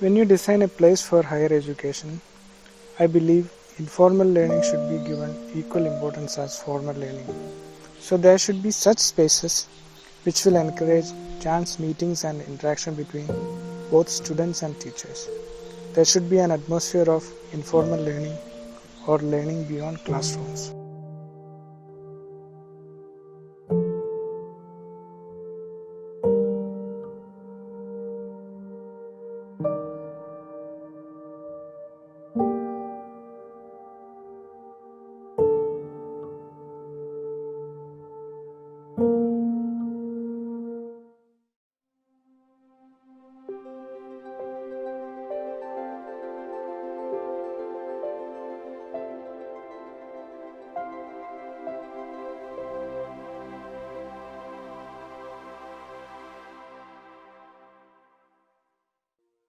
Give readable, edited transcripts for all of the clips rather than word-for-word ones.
When you design a place for higher education, I believe informal learning should be given equal importance as formal learning. So there should be such spaces which will encourage chance meetings and interaction between both students and teachers. There should be an atmosphere of informal learning or learning beyond classrooms.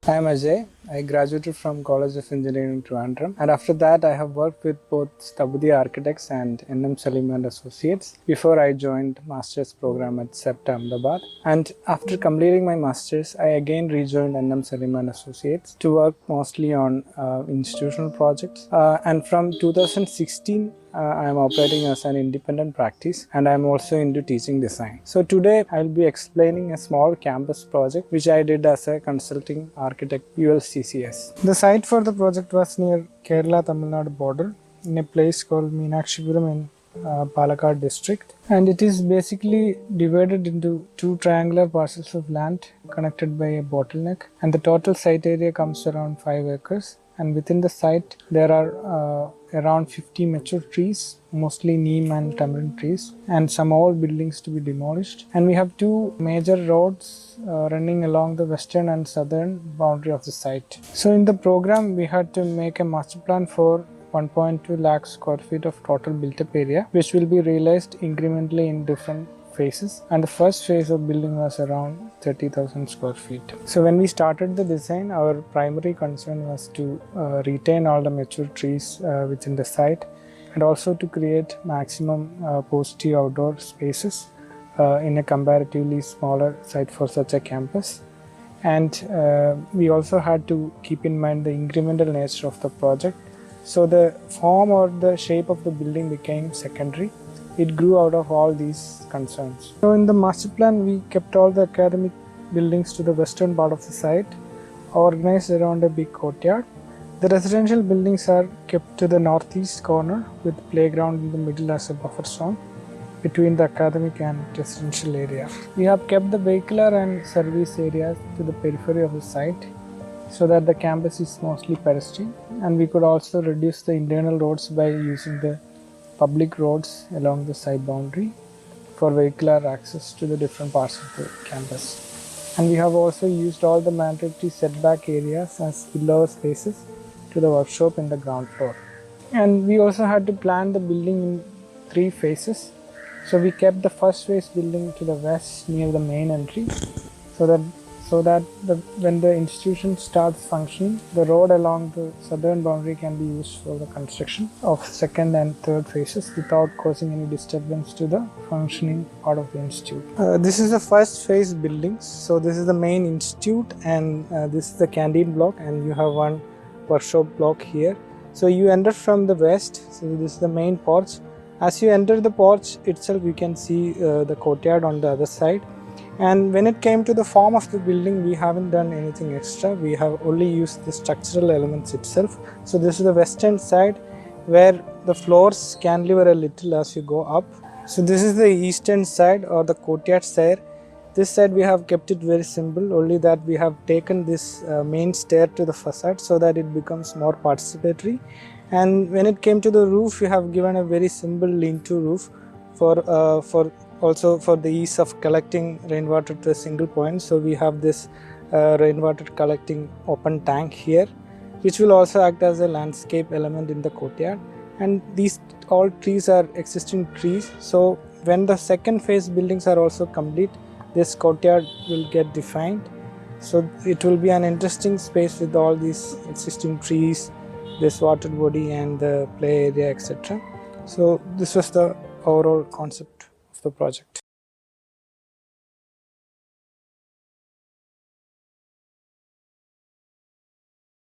I am Ajay. I graduated from College of Engineering Trivandrum, and after that I have worked with both Stabudi Architects and NM Salim and Associates before I joined Master's program at CEPT Ahmedabad. And after completing my Master's, I again rejoined NM Salim and Associates to work mostly on institutional projects. And from 2016, I am operating as an independent practice, and I am also into teaching design. So today I will be explaining a small campus project which I did as a consulting architect ULCCS. The site for the project was near Kerala-Tamil Nadu border in a place called Meenakshipuram in Palakkad district, and it is basically divided into two triangular parcels of land connected by a bottleneck, and the total site area comes around 5 acres. And within the site there are around 50 mature trees, mostly neem and tamarind trees, and some old buildings to be demolished. And we have two major roads running along the western and southern boundary of the site. So in the program we had to make a master plan for 1.2 lakh square feet of total built-up area, which will be realized incrementally in different phases, and the first phase of building was around 30,000 square feet. So when we started the design, our primary concern was to retain all the mature trees within the site, and also to create maximum positive outdoor spaces in a comparatively smaller site for such a campus. And we also had to keep in mind the incremental nature of the project. So the form or the shape of the building became secondary. It grew out of all these concerns. So in the master plan, we kept all the academic buildings to the western part of the site, organized around a big courtyard. The residential buildings are kept to the northeast corner with playground in the middle as a buffer zone between the academic and residential area. We have kept the vehicular and service areas to the periphery of the site so that the campus is mostly pedestrian, and we could also reduce the internal roads by using the public roads along the site boundary for vehicular access to the different parts of the campus. And we have also used all the mandatory setback areas as spillover spaces to the workshop in the ground floor. And we also had to plan the building in 3 phases. So we kept the first phase building to the west near the main entry so that when the institution starts functioning, the road along the southern boundary can be used for the construction of second and third phases without causing any disturbance to the functioning part of the institute. This is the first phase buildings. So this is the main institute, and this is the canteen block, and you have one workshop block here. So you enter from the west. So this is the main porch. As you enter the porch itself, you can see the courtyard on the other side. And when it came to the form of the building, we haven't done anything extra. We have only used the structural elements itself. So this is the western side where the floors cantilever a little as you go up. So this is the eastern side or the courtyard side. This side we have kept it very simple, only that we have taken this main stair to the facade so that it becomes more participatory. And when it came to the roof, we have given a very simple lean-to roof also for the ease of collecting rainwater to a single point. So we have this rainwater collecting open tank here, which will also act as a landscape element in the courtyard. And these all trees are existing trees. So when the second phase buildings are also complete, this courtyard will get defined. So it will be an interesting space with all these existing trees, this water body and the play area, etc. So this was the overall concept of the project.